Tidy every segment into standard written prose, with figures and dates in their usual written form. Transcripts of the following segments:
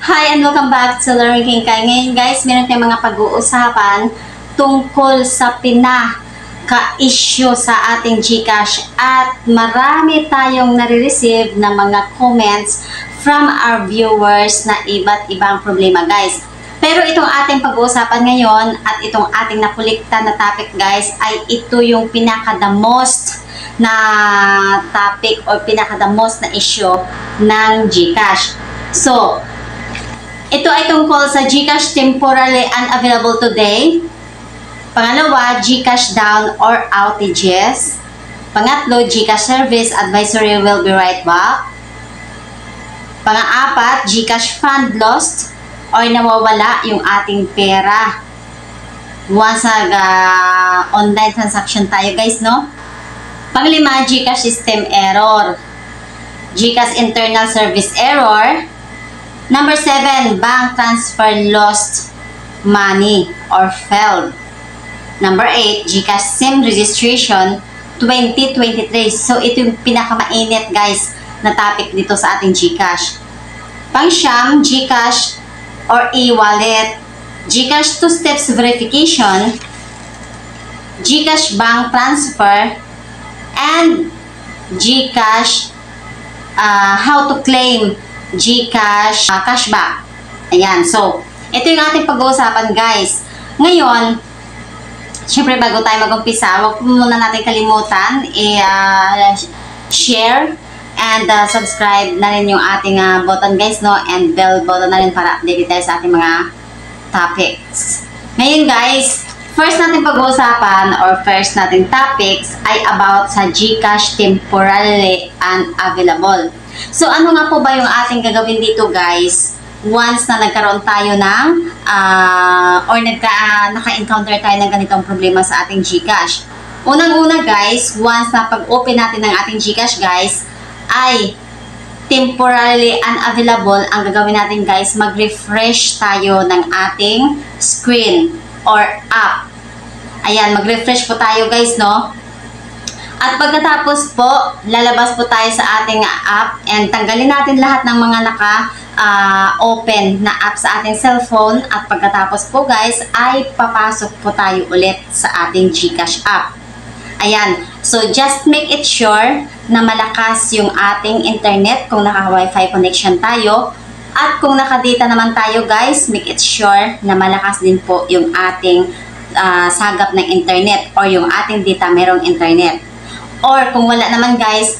Hi and welcome back to Learning King Kai. Ngayon guys, meron tayong mga pag-uusapan tungkol sa pinaka-issue sa ating GCash at marami tayong nare-receive na mga comments from our viewers na iba't ibang problema guys. Pero itong ating pag-uusapan ngayon at itong ating nakulikta na topic guys ay ito yung pinaka-the most na topic or pinaka-the most na issue ng GCash. So, ito ay tungkol sa GCash temporarily unavailable today. Pangalawa, GCash down or outages. Pangatlo, GCash service advisory will be right back. Pang-apat, GCash fund lost or nawawala yung ating pera once online transaction tayo guys, no? Panglima, GCash system error. GCash internal service error. Number 7, bank transfer lost money or failed. Number 8, GCash SIM registration 2023. So, ito yung pinakamainit guys na topic dito sa ating GCash. Pang-siyam, GCash or e-wallet. GCash 2 steps verification. GCash bank transfer. And GCash how to claim GCash cashback. Ayan. So, ito yung ating pag-uusapan guys. Ngayon, syempre bago tayo mag-umpisa, huwag muna natin kalimutan i-share and subscribe na rin yung ating button guys, no? And bell button na rin para update tayo sa ating mga topics. Ngayon guys, first natin pag-uusapan or first natin topics ay about sa GCash temporarily unavailable. So, ano nga po ba yung ating gagawin dito guys once na nagkaroon tayo ng or naka-encounter tayo ng ganitong problema sa ating GCash? Unang-una guys, once na pag-open natin ng ating GCash guys ay temporarily unavailable, ang gagawin natin guys, mag-refresh tayo ng ating screen or app. Ayan, mag-refresh po tayo guys, no? At pagkatapos po, lalabas po tayo sa ating app and tanggalin natin lahat ng mga naka-open na app sa ating cellphone. At pagkatapos po guys, ay papasok po tayo ulit sa ating GCash app. Ayan. So, just make it sure na malakas yung ating internet kung naka-Wi-Fi connection tayo. At kung naka-data naman tayo guys, make it sure na malakas din po yung ating sagap ng internet or yung ating data merong internet. Or kung wala naman guys,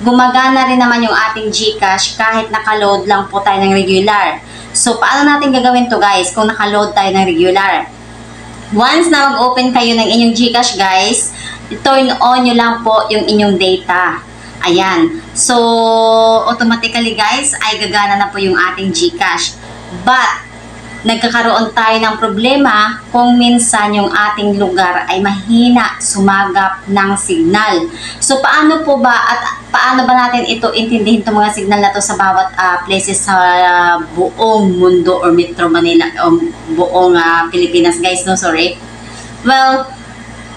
gumagana rin naman yung ating GCash kahit naka-load lang po tayo ng regular. So, paano natin gagawin to guys kung naka-load tayo ng regular? Once na mag-open kayo ng inyong GCash guys, turn on nyo lang po yung inyong data. Ayan. So, automatically guys, ay gagana na po yung ating GCash. But, nagkakaroon tayo ng problema kung minsan yung ating lugar ay mahina sumagap ng signal. So, paano po ba at paano ba natin ito intindihin itong mga signal na to sa bawat places sa buong mundo or Metro Manila o buong Pilipinas guys, no? Sorry. Well,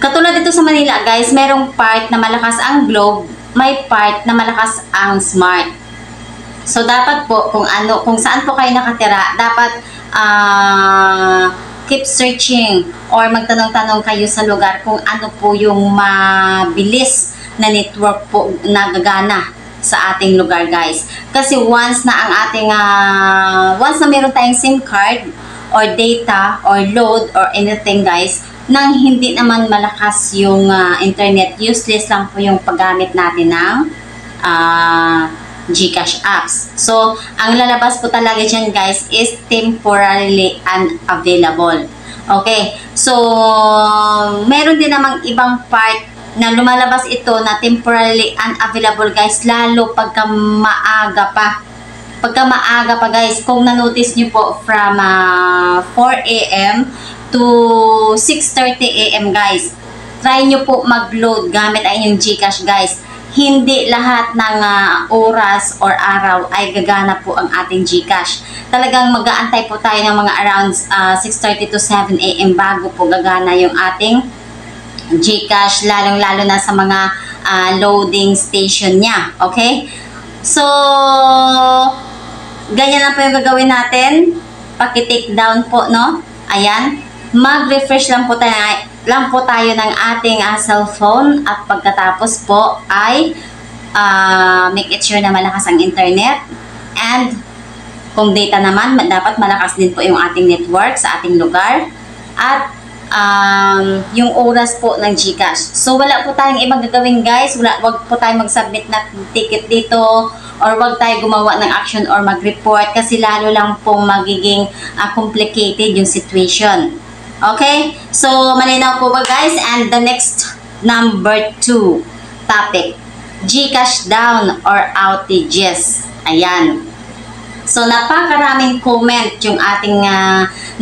katulad dito sa Manila guys, merong part na malakas ang Globe, may part na malakas ang Smart. So, dapat po kung saan po kayo nakatira, dapat keep searching or magtanong-tanong kayo sa lugar kung ano po yung mabilis na network po na gagana sa ating lugar guys. Kasi once na meron tayong SIM card or data or load or anything guys, nang hindi naman malakas yung internet, useless lang po yung paggamit natin ng GCash apps. So, ang lalabas po talaga dyan guys is temporarily unavailable. Okay. So, meron din namang ibang part na lumalabas ito na temporarily unavailable guys, lalo pagka maaga pa. Pagka maaga pa guys, kung na-notice nyo po from 4 AM to 6:30 AM guys, try nyo po mag-load gamit ang inyong GCash guys. Hindi lahat ng oras or araw ay gagana po ang ating GCash. Talagang mag-aantay po tayo ng mga around 6:30 to 7 AM bago po gagana yung ating GCash, lalong-lalo na sa mga loading station niya. Okay? So, ganyan lang po yung gagawin natin. Paki-take down po, no? Ayan. Mag-refresh lang po tayo ng ating cellphone at pagkatapos po ay make it sure na malakas ang internet, and kung data naman, dapat malakas din po yung ating network sa ating lugar, at yung oras po ng GCash. So wala po tayong ibang gagawin guys, wag po tayong mag-submit na ticket dito, or wag tayo gumawa ng action or mag-report kasi lalo lang pong magiging complicated yung situation. Okay? So malinaw po ba guys? And the next number 2 topic, GCash down or outages. Ayan. So napakaraming comment yung ating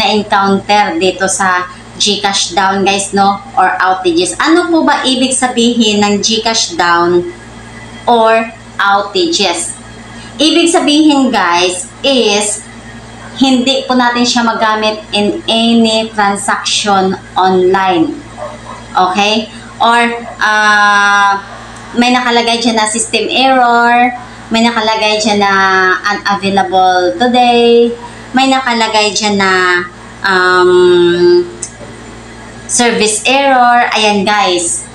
na-encounter dito sa GCash down guys, no? Or outages. Ano po ba ibig sabihin ng GCash down or outages? Ibig sabihin guys is hindi po natin siya magamit in any transaction online. Okay? Or may nakalagay dyan na system error, may nakalagay dyan na unavailable today, may nakalagay dyan na service error. Ayan guys,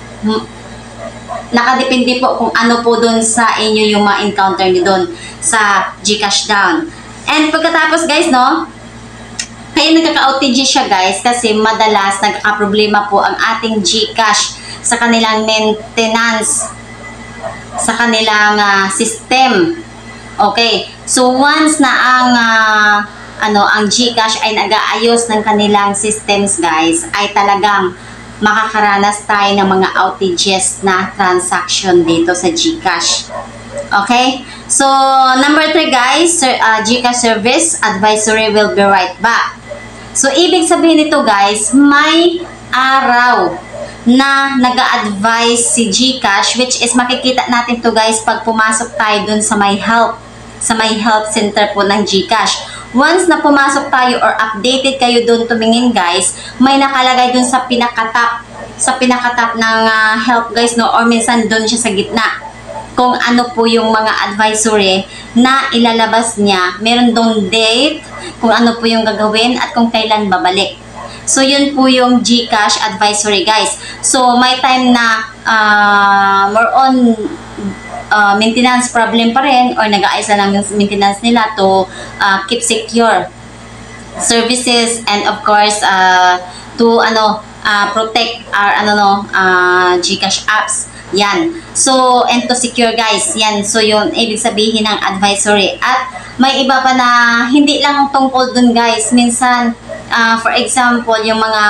nakadepende po kung ano po dun sa inyo yung ma-encounter nyo dun sa GCash down. And pagkatapos guys, no, kaya nagkaka-outage siya guys kasi madalas nagka-problema po ang ating GCash sa kanilang maintenance, sa kanilang system. Okay, so once na ang GCash ay nag-aayos ng kanilang systems guys, ay talagang makakaranas tayo ng mga outages na transaction dito sa GCash. Okay? So, number 3 guys, GCash service advisory will be right back. So, ibig sabihin nito guys, may araw na nag-a-advise si GCash, which is makikita natin to guys pag pumasok tayo dun sa may help center po ng GCash. Once na pumasok tayo or updated kayo dun tumingin guys, may nakalagay dun sa pinakatap ng help guys, no, or minsan dun siya sa gitna kung ano po yung mga advisory na ilalabas niya. Meron dong date, kung ano po yung gagawin at kung kailan babalik. So yun po yung GCash advisory guys. So may time na more on maintenance problem pa rin, or nag-aayos na lang yung maintenance nila to keep secure services, and of course to protect our GCash apps. Yan. So, and to secure guys. Yan. So, yung ibig sabihin ng advisory. At may iba pa na hindi lang tungkol dun guys. Minsan, for example, yung mga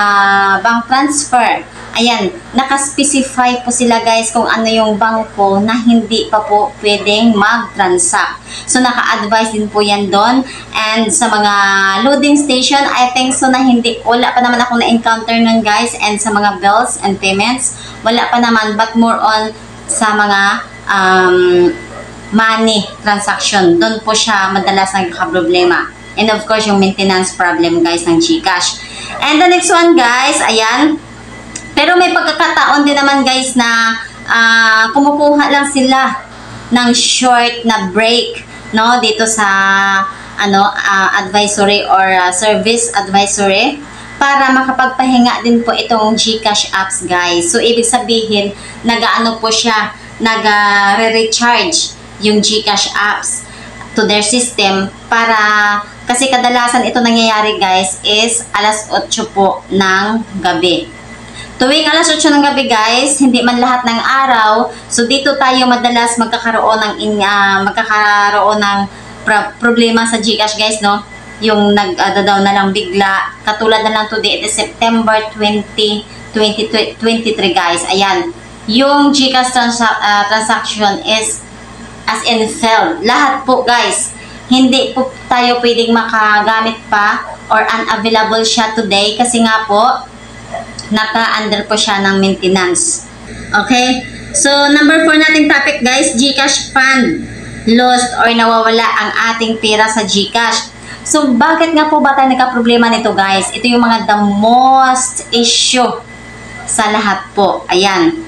bank transfer. Ayan, nakaspecify po sila guys kung ano yung bangko na hindi pa po pwedeng mag-transact. So, naka-advise din po yan doon. And sa mga loading station, I think so na wala pa naman akong na-encounter nun guys. And sa mga bills and payments, wala pa naman, but more on sa mga money transaction. Doon po siya madalas nagkakaproblema. And of course, yung maintenance problem guys ng GCash. And the next one guys, ayan. Pero may pagkakataon din naman guys na kumukuha lang sila ng short na break, no, dito sa advisory or service advisory para makapagpahinga din po itong GCash apps guys. So ibig sabihin, nag-ano po siya, nag-recharge yung GCash apps to their system para, kasi kadalasan ito nangyayari guys is alas 8 po ng gabi. Tuwing alas 8 ng gabi guys, hindi man lahat ng araw, so dito tayo madalas magkakaroon ng problema sa GCash guys, no? Yung nag-down na lang bigla, katulad na lang today, it is September 20, 2023 guys. Ayan, yung GCash transaction is as in failed. Lahat po guys, hindi po tayo pwedeng makagamit pa or unavailable siya today kasi nga po naka-under po siya ng maintenance. Okay? So, number 4 nating topic guys, GCash fund lost or nawawala ang ating pera sa GCash. So, bakit nga po ba tayo nagka-problema nito guys? Ito yung mga the most issue sa lahat po. Ayan.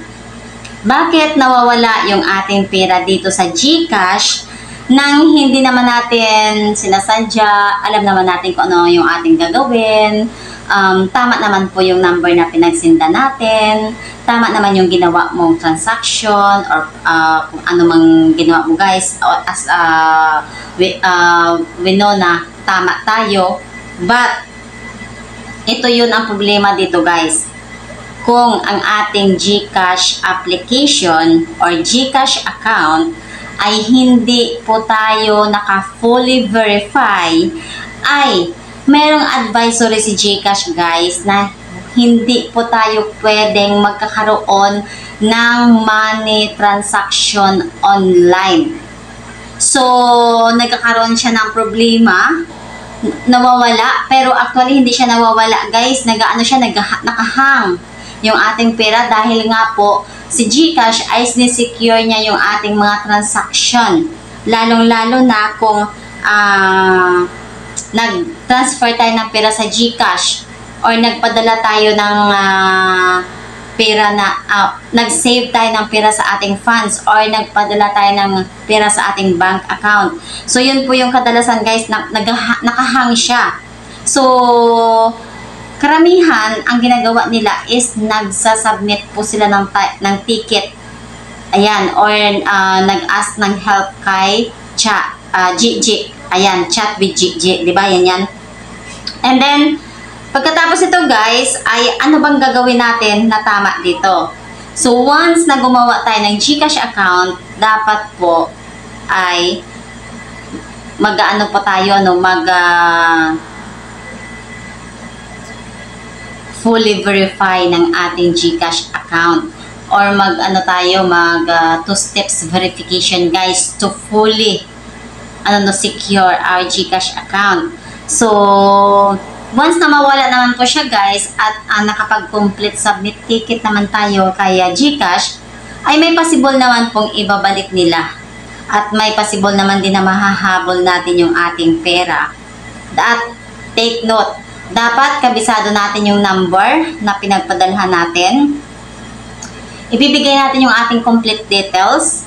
Bakit nawawala yung ating pera dito sa GCash? nang hindi naman natin sinasadya, alam naman natin kung ano yung ating gagawin. Tama naman po yung number na pinagsinda natin. Tama naman yung ginawa mong transaction or kung ano mang ginawa mo guys. As we know na tama tayo. But, ito yun ang problema dito guys. Kung ang ating GCash application or GCash account ay hindi po tayo naka-fully verify, ay merong advisory si GCash guys na hindi po tayo pwedeng magkakaroon ng money transaction online. So, nagkakaroon siya ng problema, nawawala, pero actually hindi siya nawawala guys, nakahang yung ating pera dahil nga po si GCash ay sinesecure niya yung ating mga transaction. Lalong-lalo na kung nag-transfer tayo ng pera sa GCash or nagpadala tayo ng pera na, nag-save tayo ng pera sa ating funds or nagpadala tayo ng pera sa ating bank account. So, yun po yung kadalasan guys, nakahang siya. So, karamihan, ang ginagawa nila is nagsasubmit po sila ng ticket. Ayan, or nag-ask ng help kay GG. Ayan, chat with GG. Diba? Yan. And then, pagkatapos ito guys, ay ano bang gagawin natin na tama dito? So, once na gumawa tayo ng GCash account, dapat po ay mag-ano po tayo, no? Fully verify ng ating GCash account or mag two steps verification guys to fully secure our GCash account. So once na mawala naman po siya guys at nakapag-complete submit ticket naman tayo kaya GCash, ay may possible naman pong ibabalik nila at may possible naman din na mahahabol natin yung ating pera. At take note, dapat kabisado natin yung number na pinagpadalhan natin. Ibibigay natin yung ating complete details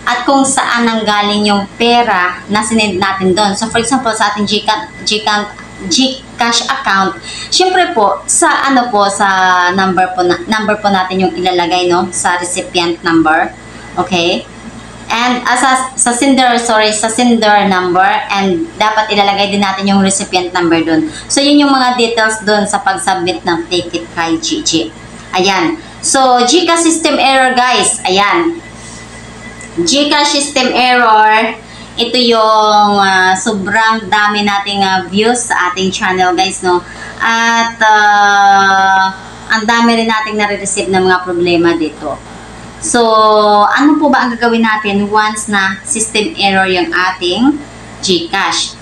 at kung saan nanggaling yung pera na sinend natin doon. So for example, sa ating GCash account, syempre po sa sa number po natin yung ilalagay, no, sa recipient number. Okay? And sa sender number, and dapat ilalagay din natin yung recipient number dun. So, yun yung mga details dun sa pag-submit ng ticket kay GG. Ayan. So, GCash system error guys. Ayan. GCash system error. Ito yung sobrang dami nating views sa ating channel guys, no? At ang dami rin nating nare-receive ng mga problema dito. So, ano po ba ang gagawin natin once na system error yung ating GCash?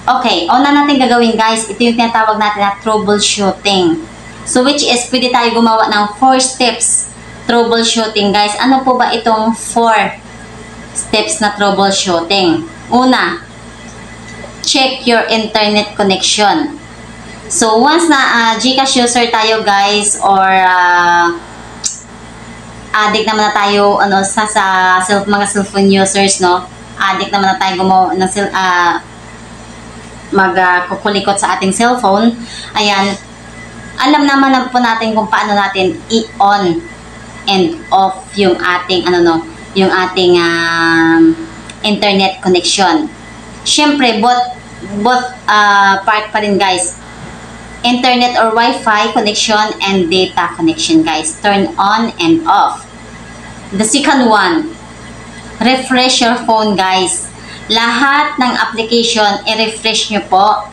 Okay, una natin gagawin guys, ito yung tinatawag natin na troubleshooting. So, which is, pwede tayo gumawa ng 4 steps troubleshooting guys. Ano po ba itong 4 steps na troubleshooting? Una, check your internet connection. So, once na GCash user tayo guys, or addict naman na tayo mga cellphone users, no? Addict naman na tayo gumawa ng magkukulikot sa ating cellphone. Ayan. Alam naman po natin kung paano natin i-on and off yung ating yung ating internet connection. Syempre both part pa rin guys. Internet or Wi-Fi connection and data connection guys. Turn on and off. The second one, refresh your phone guys. Lahat ng application, i-refresh nyo po.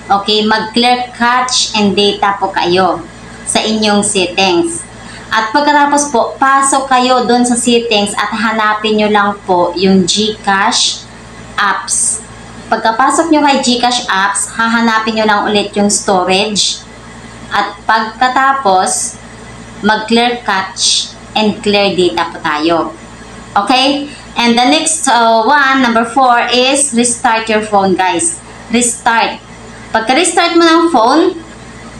Okay, mag-clear cache and data po kayo sa inyong settings. At pagkatapos po, pasok kayo doon sa settings at hanapin nyo lang po yung GCash apps. Pagkapasok nyo kay GCash apps, hahanapin nyo lang ulit yung storage. At pagkatapos, mag-clear cache and clear data po tayo. Okay? And the next one, number 4, is restart your phone, guys. Restart. Pagka-restart mo ng phone,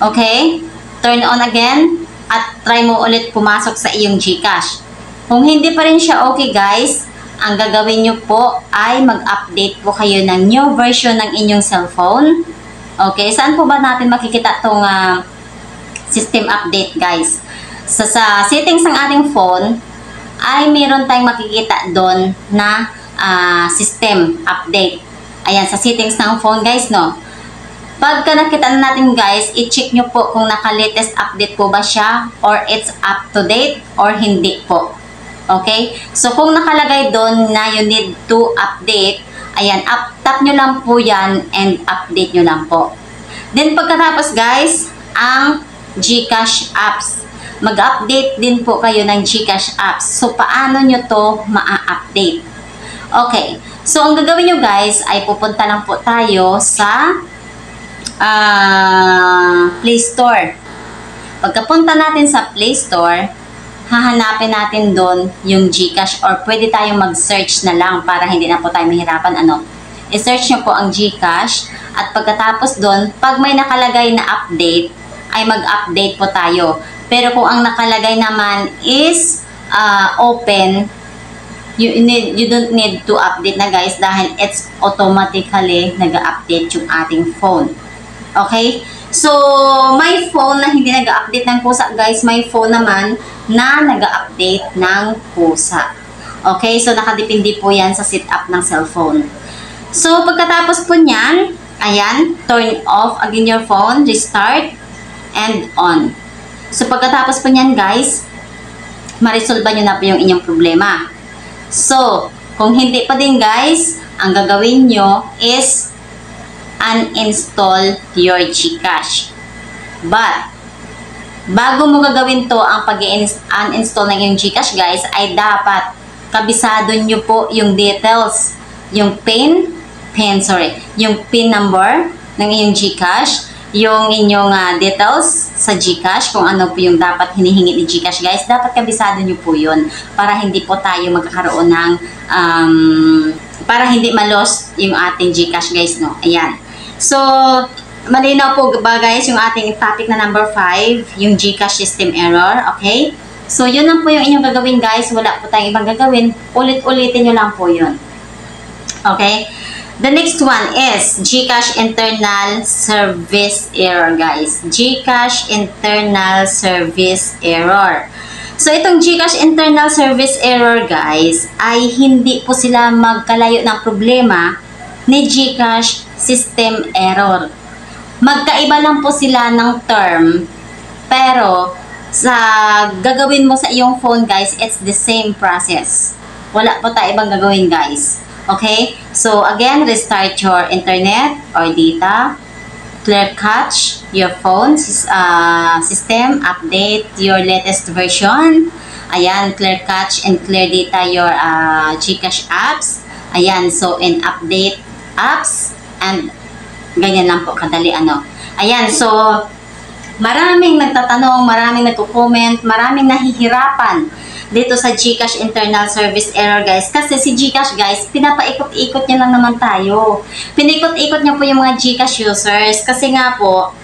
okay, turn on again, at try mo ulit pumasok sa iyong GCash. Kung hindi pa rin siya okay, guys, ang gagawin nyo po ay mag-update po kayo ng new version ng inyong cellphone. Okay, saan po ba natin makikita itong system update, guys? Sa settings ng ating phone, ay meron tayong makikita doon na system update. Ayan, sa settings ng phone, guys, no? Pagka nakita na natin, guys, i-check nyo po kung naka-latest update po ba siya or it's up to date or hindi po. Okay? So, kung nakalagay doon na you need to update, ayan, tap nyo lang po yan and update nyo lang po. Then, pagkatapos, guys, ang GCash apps. Mag-update din po kayo ng GCash apps. So, paano nyo to ma-update? Okay. So, ang gagawin nyo, guys, ay pupunta lang po tayo sa Play Store. Pagkapunta natin sa Play Store, hahanapin natin doon yung GCash or pwede tayong mag-search na lang para hindi na po tayo mahirapan. I-search nyo po ang GCash at pagkatapos doon, pag may nakalagay na update, ay mag-update po tayo. Pero kung ang nakalagay naman is open, you don't need to update na, guys, dahil it's automatically nag-update yung ating phone. Okay? So, may phone na hindi nag-update ng pusa, guys. May phone naman na nag-update ng pusa. Okay? So, nakadepende po yan sa setup ng cellphone. So, pagkatapos po niyan, ayan, turn off again your phone, restart, and on. So, pagkatapos po niyan, guys, ma-resolve nyo na po yung inyong problema. So, kung hindi pa din, guys, ang gagawin nyo is uninstall your GCash. But, bago mo gagawin to, ang pag-uninstall ng iyong GCash, guys, ay dapat kabisado nyo po yung details, yung PIN number ng iyong GCash, yung inyong details sa GCash, kung ano po yung dapat hinihingi ni GCash, guys, dapat kabisado nyo po yun para hindi po tayo magkakaroon ng para hindi ma-lost yung ating GCash, guys, no? Ayan. So, malinaw po ba, guys, yung ating topic na number 5, yung GCash system error, okay? So, yun lang po yung inyong gagawin, guys. Wala po tayong ibang gagawin. Ulit-ulitin nyo lang po yun. Okay? The next one is GCash internal service error, guys. GCash internal service error. So, itong GCash internal service error, guys, ay hindi po sila magkalayo ng problema ni GCash system error. Magkaiba lang po sila ng term, pero sa gagawin mo sa iyong phone, guys, it's the same process. Wala po tayo ibang gagawin, guys. Okay? So, again, restart your internet or data. Clear cache your phone system. Update your latest version. Ayan, clear cache and clear data your GCash apps. Ayan, so, and update apps. And ganyan lang po kadali, Ayan, so, maraming nagtatanong, maraming nagko-comment, maraming nahihirapan dito sa GCash internal service error, guys. Kasi si GCash, guys, pinapaikot-ikot niya lang naman tayo. Pinikot-ikot niya po yung mga GCash users. Kasi nga po,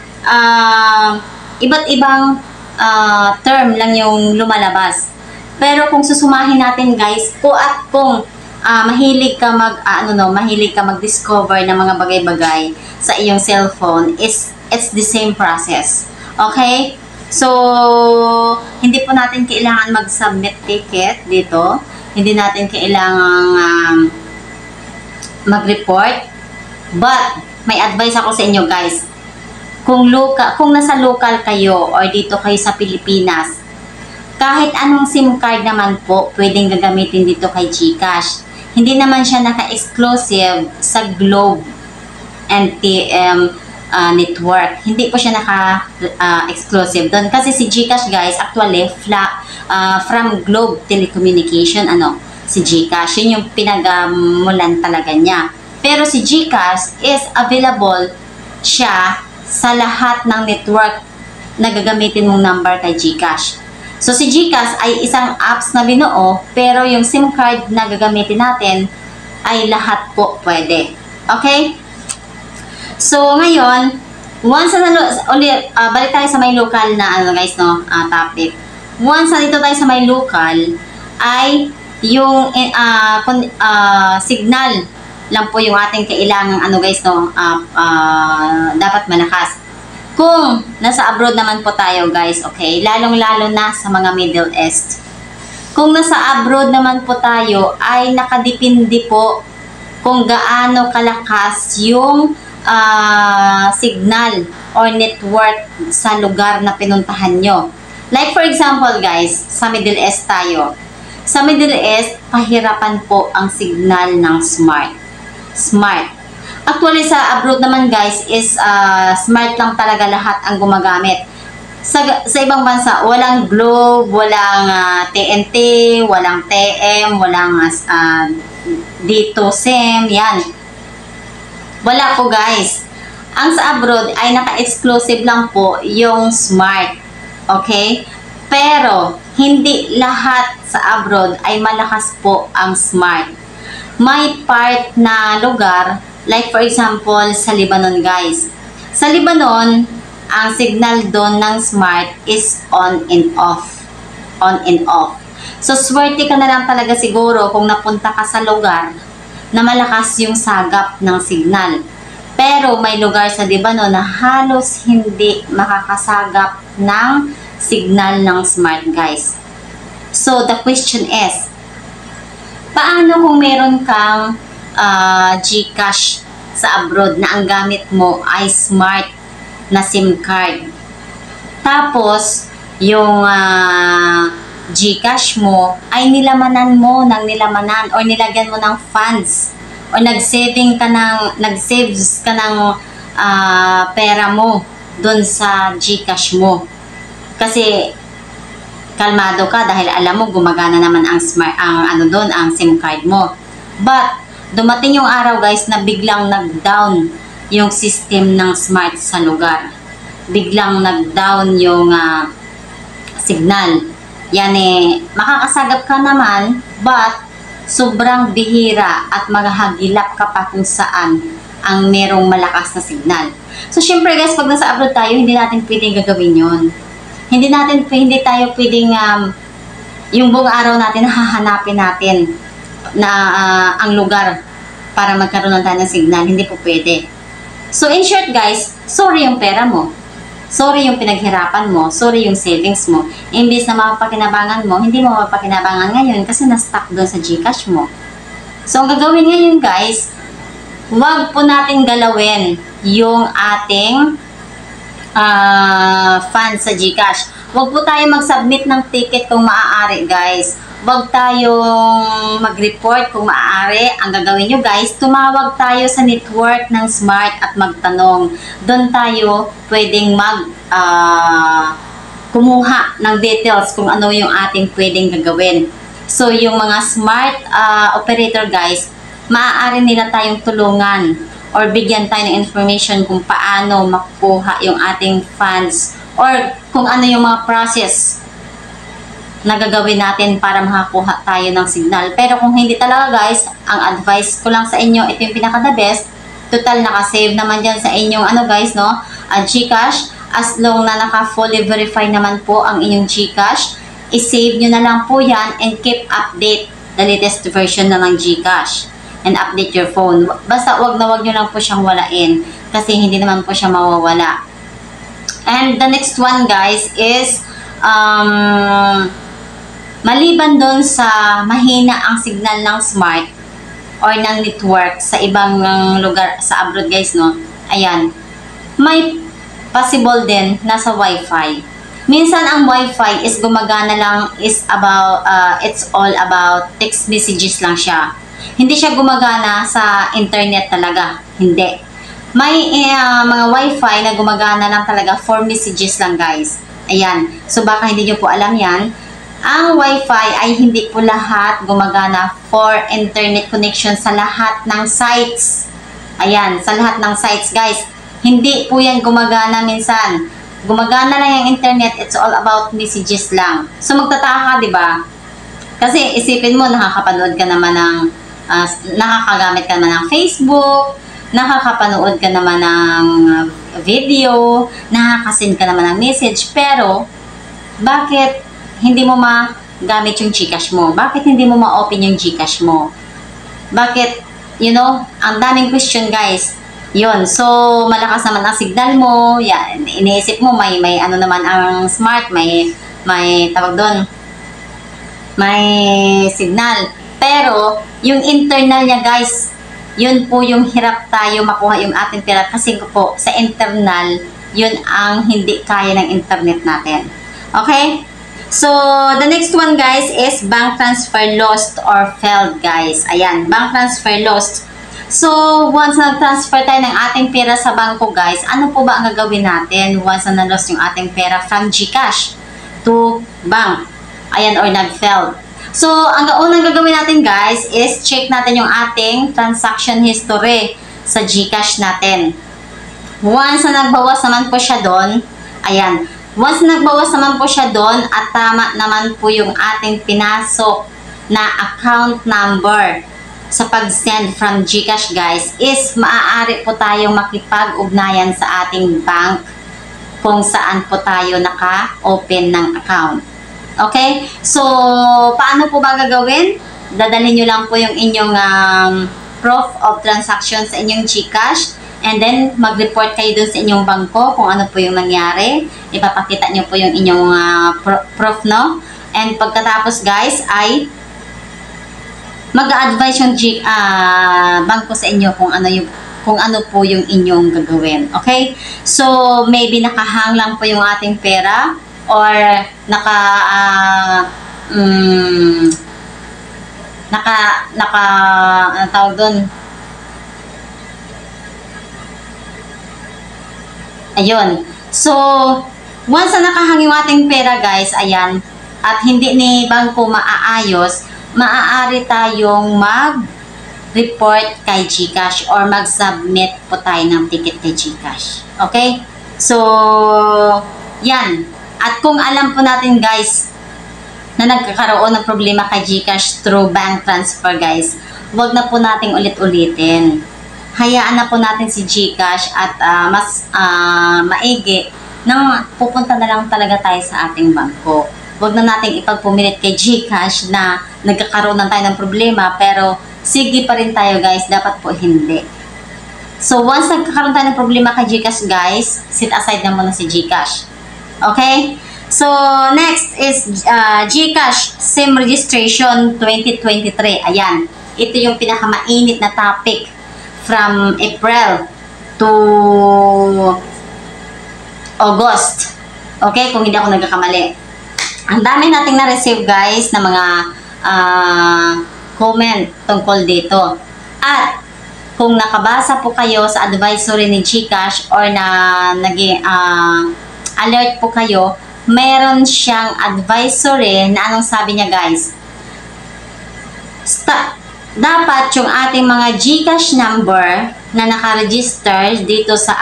iba't ibang term lang yung lumalabas. Pero kung susumahin natin, guys, kung mahilig ka mag-discover ng mga bagay-bagay sa iyong cellphone, it's the same process. Okay? So, hindi po natin kailangan mag-submit ticket dito. Hindi natin kailangan mag-report. But, may advice ako sa inyo, guys. Kung nasa local kayo or dito kayo sa Pilipinas, kahit anong SIM card naman po, pwedeng gagamitin dito kay GCash. Hindi naman siya naka-exclusive sa Globe NTM network. Hindi po siya naka-exclusive doon. Kasi si GCash, guys, actually, from Globe Telecommunication, si GCash. Yun yung pinagamulan talaga niya. Pero si GCash is available siya sa lahat ng network na gagamitin mong number kay GCash. So, si GCash ay isang apps na binuo, pero yung SIM card na gagamitin natin ay lahat po pwede. Okay? So, ngayon, once balik tayo sa may local na, guys, topic. Once na dito tayo sa may local, ay yung signal lang po yung ating kailangang ano guys, no, dapat malakas. Kung nasa abroad naman po tayo guys, okay, lalong-lalo na sa mga Middle East. Kung nasa abroad naman po tayo, ay nakadepende po kung gaano kalakas yung signal or network sa lugar na pinuntahan nyo. Like for example guys, sa Middle East tayo. Sa Middle East, pahirapan po ang signal ng smart. Actually sa abroad naman guys is smart lang talaga lahat ang gumagamit. Sa ibang bansa, walang Globe, walang TNT, walang TM, walang dito SIM, yan. Wala po guys. Ang sa abroad ay naka-exclusive lang po yung smart. Okay? Pero, hindi lahat sa abroad ay malakas po ang smart. May part na lugar, like for example, sa Lebanon guys. Sa Lebanon, ang signal doon ng smart is on and off. On and off. So, swerte ka na lang talaga siguro kung napunta ka sa lugar na malakas yung sagap ng signal. Pero may lugar sa Lebanon na halos hindi makakasagap ng signal ng smart guys. So, the question is, paano kung meron kang GCash sa abroad na ang gamit mo ay smart na SIM card? Tapos, yung GCash mo ay nilamanan mo ng nilamanan o nilagyan mo ng funds o nag-saves ka ng pera mo dun sa GCash mo. Kasi kalmado ka dahil alam mo gumagana naman ang ang SIM card mo. But dumating yung araw guys na biglang nag-down yung system ng smart sa lugar. Biglang nag-down yung signal. Yan makakasagap ka naman, but sobrang bihira at maghahagilap ka pa kung saan ang merong malakas na signal. So, syempre guys, pag nasa abroad tayo, hindi natin pwedeng gagawin yon. Hindi tayo pwedeng yung buong araw natin hahanapin natin na ang lugar para magkaroon ng tayo ng signal. Hindi po pwede. So, in short guys, sorry yung pera mo. Sorry yung pinaghirapan mo. Sorry yung savings mo. Imbis na mapapakinabangan mo, hindi mo mapapakinabangan ngayon kasi na-stuck doon sa GCash mo. So, ang gagawin ngayon guys, huwag po natin galawin yung ating funds sa GCash. Huwag po tayo mag-submit ng ticket kung maaari guys. Huwag tayong mag-report kung maaari. Ang gagawin nyo guys, tumawag tayo sa network ng smart at magtanong. Doon tayo pwedeng kumuha ng details kung ano yung ating pwedeng gagawin. So, yung mga smart operator guys, maaari nila tayong tulungan or bigyan tayo ng information kung paano makukuha yung ating funds or kung ano yung mga process na gagawin natin para makakuha tayo ng signal. Pero kung hindi talaga guys, ang advice ko lang sa inyo, ito yung pinaka-the best. Total, nakasave naman dyan sa inyong guys, no? GCash, as long na naka-fully verify naman po ang inyong GCash, i-save nyo na lang po yan and keep update the latest version na ng GCash. And update your phone. Basta wag nyo lang po siyang walain kasi hindi naman po siya mawawala. And the next one guys is maliban doon sa mahina ang signal ng smart or ng network sa ibang lugar sa abroad guys, no? Ayan. May possible din nasa Wi-Fi. Minsan ang Wi-Fi is gumagana lang is about it's all about text messages lang siya. Hindi siya gumagana sa internet talaga. Hindi. May mga Wi-Fi na gumagana lang talaga for messages lang guys. Ayan. So baka hindi nyo po alam yan. Ang Wi-Fi ay hindi po lahat gumagana for internet connection sa lahat ng sites. Ayan, sa lahat ng sites guys. Hindi po yan gumagana minsan. Gumagana lang yung internet, it's all about messages lang. So magtataka ka, di ba? Kasi isipin mo, nakakapanood ka naman ng, nakakagamit ka naman ng Facebook, nakakapanood ka naman ng video, nakakasend ka naman ng message, pero bakit hindi mo gamit yung GCash mo? Bakit hindi mo ma-open yung GCash mo? Bakit, ang daming question guys. Yun, so malakas naman ang signal mo, yan, iniisip mo may ano naman ang smart, may tawag doon, may signal. Pero, yung internal niya guys, yun po yung hirap tayo makuha yung ating pera kasi po sa internal, yun ang hindi kaya ng internet natin. Okay? So, the next one guys is bank transfer lost or failed guys. Ayan, bank transfer lost. So, once nag-transfer tayo ng ating pera sa bangko guys, ano po ba ang gagawin natin once na na-lost yung ating pera from GCash to bank? Ayan, or nag-failed. So, ang unang gagawin natin guys is check natin yung ating transaction history sa GCash natin. Once na nagbawas naman po siya doon, ayan, once na nagbawas naman po siya doon at tama naman po yung ating pinasok na account number sa pag-send from GCash guys, is maaari po tayong makipag-ugnayan sa ating bank kung saan po tayo naka-open ng account. Okay? So, paano po ba gagawin? Dadalhin nyo lang po yung inyong proof of transaction sa inyong GCash. And then, mag-report kayo dun sa inyong bangko kung ano po yung nangyari. Ipapakita nyo po yung inyong proof, no? And pagkatapos, guys, ay mag-a-advise yung bangko sa inyo kung ano po yung inyong gagawin. Okay? So, maybe nakahang lang po yung ating pera or ano tawag doon? Ayun. So, once na nakahang yung ating pera guys, ayan, at hindi ni bangko maaayos, maaari tayong mag-report kay GCash or mag-submit po tayo ng ticket kay GCash. Okay? So, yan. At kung alam po natin guys, na nagkakaroon ng problema kay GCash through bank transfer guys, wag na po nating ulit-ulitin. Hayaan na po natin si GCash at mas maigi nang pupunta na lang talaga tayo sa ating bangko. Huwag na nating ipagpumilit kay GCash na nagkakaroon na tayo ng problema pero sige pa rin tayo guys, dapat po hindi. So once nagkakaroon tayo ng problema kay GCash guys, sit aside na muna si GCash. Okay? So next is GCash SIM Registration 2023. Ayan, ito yung pinakamainit na topic from April to August. Okay, kung hindi ako nagkakamali. Ang dami nating na-receive guys na mga comment tungkol dito. At kung nakabasa po kayo sa advisory ni GCash or na naging alert po kayo, meron siyang advisory na anong sabi niya guys? Dapat yung ating mga GCash number na nakaregister dito sa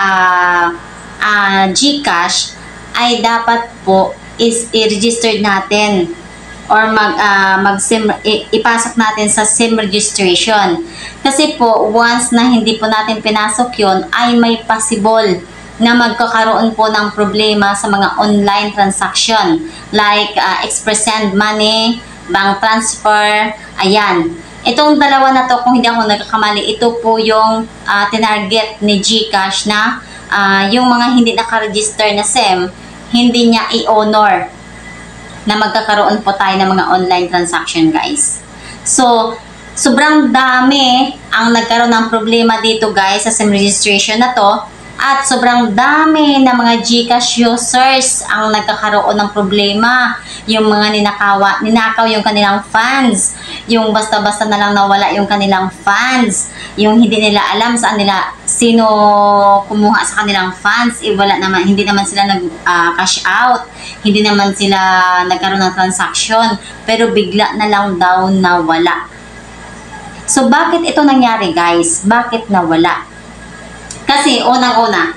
GCash ay dapat po is i-register natin or ipasok natin sa SIM registration. Kasi po, once na hindi po natin pinasok yun, ay may possible na magkakaroon po ng problema sa mga online transaction like express send money, bank transfer, ayan. Itong dalawa na to, kung hindi ako nagkakamali, ito po yung tinarget ni GCash na yung mga hindi nakaregister na SIM, hindi niya i-honor na magkakaroon po tayo ng mga online transaction guys. So, sobrang dami ang nagkaroon ng problema dito guys sa SIM registration na to. At sobrang dami na mga GCash users ang nagkakaroon ng problema. Yung mga ninakaw yung kanilang funds. Yung basta-basta na lang nawala yung kanilang funds. Yung hindi nila alam sino kumuha sa kanilang funds. Hindi naman sila nag-cash out. Hindi naman sila nagkaroon ng transaction. Pero bigla na lang daw nawala. So bakit ito nangyari guys? Bakit nawala? Kasi unang-una,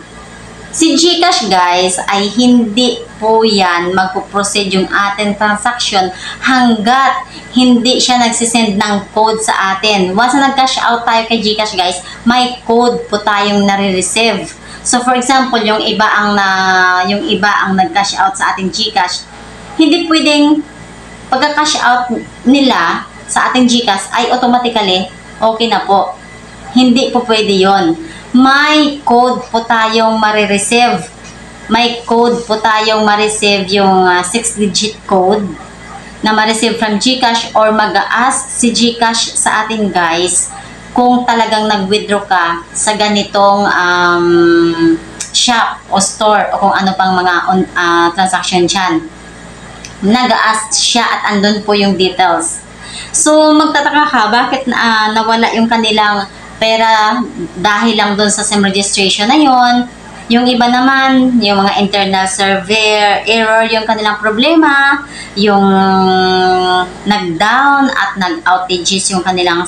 si GCash guys ay hindi po yan magpo-proceed yung ating transaction hanggat hindi siya nagsisend ng code sa atin. Once na nag-cash out tayo kay GCash guys, may code po tayong nare-receive. So for example, yung iba ang nag-cash out sa ating GCash, hindi pwedeng pagka-cash out nila sa ating GCash ay automatically okay na po. Hindi po pwede yon. May code po tayong marireceive. May code po tayong ma-receive, yung 6-digit code na ma-receive from GCash, or mag-a-ask si GCash sa atin guys kung talagang nag-withdraw ka sa ganitong shop o store o kung ano pang mga transaction dyan. Nag-a-ask siya at andun po yung details. So, magtataka ka, bakit nawala yung kanilang pera dahil lang doon sa SIM registration na yon. Yung iba naman, yung mga internal server error, yung kanilang problema, yung nag-down at nag-outages yung kanilang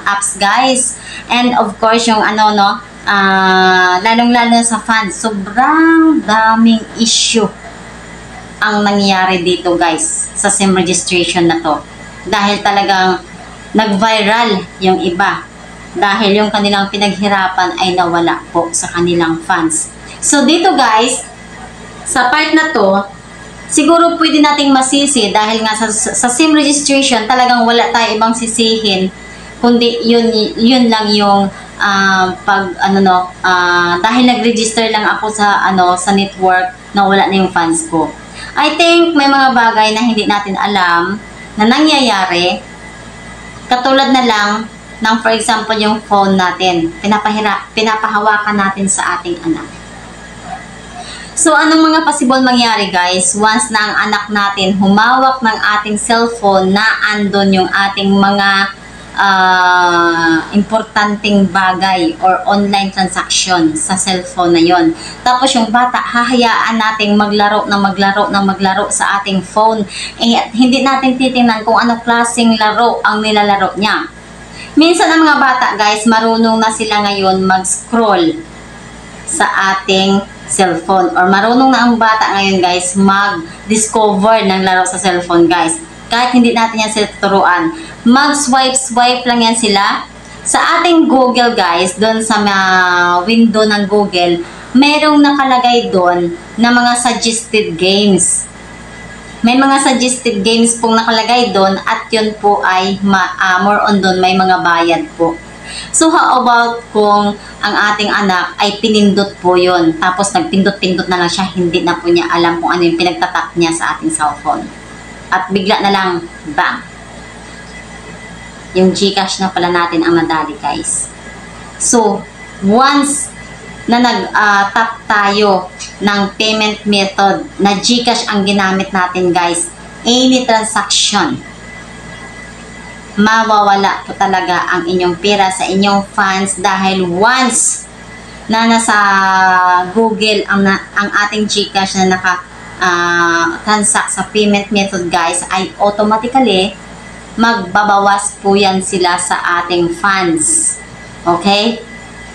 apps guys. And of course, yung lalong-lalo sa funds, sobrang daming issue ang nangyayari dito guys sa SIM registration na to. Dahil talagang nag-viral yung iba. Dahil yung kanilang pinaghirapan ay nawala po sa kanilang funds. So dito guys, sa part na to, siguro pwede nating masisi dahil nga sa SIM registration talagang wala tayo ibang sisihin kundi yun lang yung dahil nag-register lang ako sa network na wala na yung funds ko. I think may mga bagay na hindi natin alam na nangyayari, katulad na lang ng for example yung phone natin, pinapahawakan natin sa ating anak. So anong mga possible mangyari guys once na ang anak natin humawak ng ating cellphone na andon yung ating mga importanteng bagay or online transaction sa cellphone na yon. Tapos yung bata, hahayaan nating maglaro sa ating phone. At hindi natin titingnan kung anong klaseng laro ang nilalaro niya. Minsan ang mga bata guys, marunong na sila ngayon mag-scroll sa ating cellphone. Or marunong na ang bata ngayon guys mag-discover ng laro sa cellphone guys. Kahit hindi natin yan sila tuturuan. Mag-swipe lang yan sila. Sa ating Google guys, doon sa window ng Google, merong nakalagay doon na mga suggested games. May mga suggested games pong nakalagay doon at yun po ay more on doon may mga bayad po. So how about kung ang ating anak ay pinindot po yun, tapos nagpindot-pindot na lang siya, hindi na po niya alam kung ano yung pinagtatap niya sa ating cellphone. At bigla na lang, bang! Yung GCash na pala natin ang nadali guys. So, once na nag-tap tayo ng payment method na GCash ang ginamit natin guys, any transaction, mawawala po talaga ang inyong pera sa inyong funds dahil once na nasa Google ang ating GCash na transact sa payment method guys, ay automatically magbabawas po yan sila sa ating funds. Okay?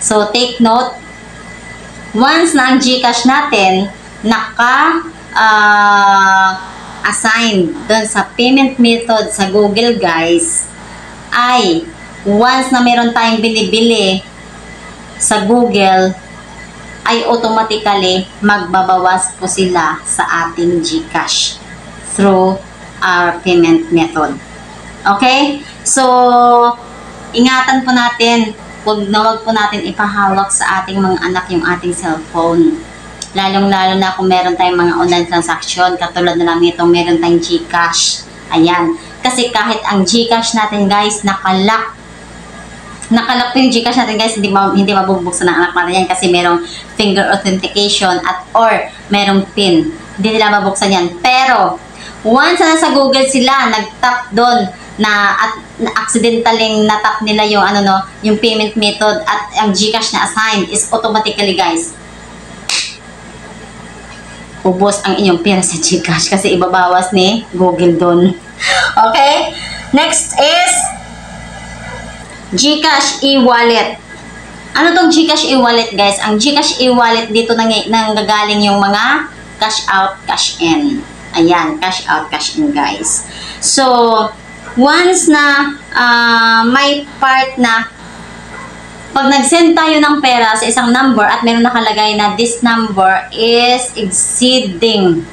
So take note, once na ang GCash natin assign doon sa payment method sa Google guys, ay once na meron tayong binibili sa Google, ay automatically magbabawas po sila sa ating GCash through our payment method. Okay? So, ingatan po natin, wag po natin ipahawak sa ating mga anak yung ating cellphone. Lalong-lalo na kung meron tayong mga online transaction, katulad na lang nito, meron tayong GCash. Ayan. Kasi kahit ang GCash natin guys, nakalock po yung GCash natin guys, hindi mabubuksan ng anak natin yan kasi merong finger authentication or merong PIN. Hindi nila mabuksan yan. Pero, once na sa Google sila, nag-tap doon at accidentally natap nila yung yung payment method at ang GCash na assigned is automatically guys, ubos ang inyong pera sa GCash kasi ibabawas ni Google doon. Okay? Next is GCash e-wallet. Ano tong GCash e-wallet guys? Ang GCash e-wallet dito nanggagaling yung mga cash out, cash in. Ayan, cash out, cash in guys. So, once na may part na pag nag-send tayo ng pera sa isang number at meron nakalagay na this number is exceeding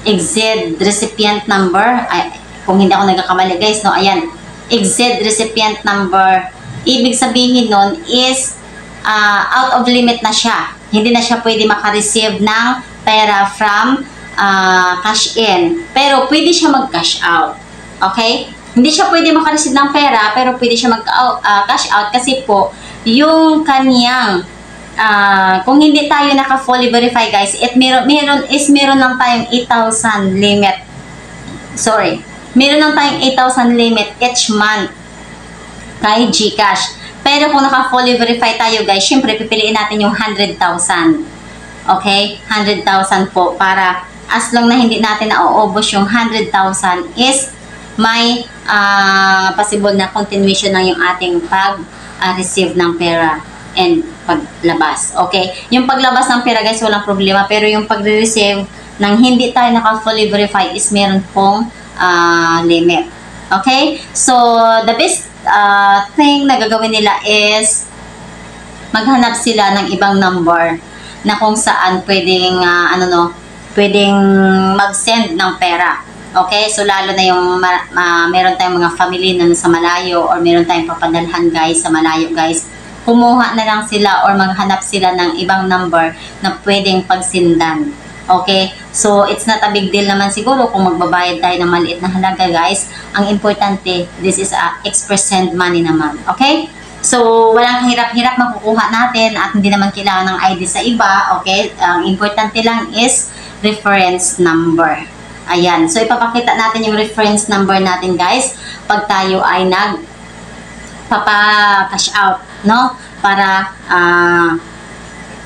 exceed recipient number. Ay, kung hindi ako nagkakamali guys, no? Ayan, exceed recipient number. Ibig sabihin nun is out of limit na siya. Hindi na siya pwede makareceive ng pera from cash in. Pero pwede siya mag-cash out. Okay? Hindi siya pwede makareceive ng pera, pero pwede siya mag-cash out kasi po, yung kanyang kung hindi tayo naka-fully verify guys, meron lang tayong 8,000 limit. Sorry. Meron lang tayong 8,000 limit each month kay GCash. Pero kung naka-fully verify tayo guys, syempre pipiliin natin yung 100,000. Okay? 100,000 po para as long na hindi natin nauubos yung 100,000 is may possible na continuation ng yung ating pag-receive ng pera and paglabas. Okay? Yung paglabas ng pera guys, walang problema. Pero yung pag-receive ng hindi tayo naka-fully verify is meron pong limit. Okay? So, the best thing na gagawin nila is maghanap sila ng ibang number na kung saan pwedeng pwedeng mag-send ng pera. Okay? So, lalo na yung meron tayong mga family na sa malayo or meron tayong papadalhan guys sa malayo guys, kumuha na lang sila or maghanap sila ng ibang number na pwedeng pagsindan. Okay? So, it's not a big deal naman siguro kung magbabayad tayo ng maliit na halaga guys. Ang importante, this is a X% money naman. Okay? So, walang hirap-hirap makukuha natin at hindi naman kailangan ng ID sa iba. Okay? Ang importante lang is reference number. Ayan. So, ipapakita natin yung reference number natin guys pag tayo ay papa-cash out, no? Para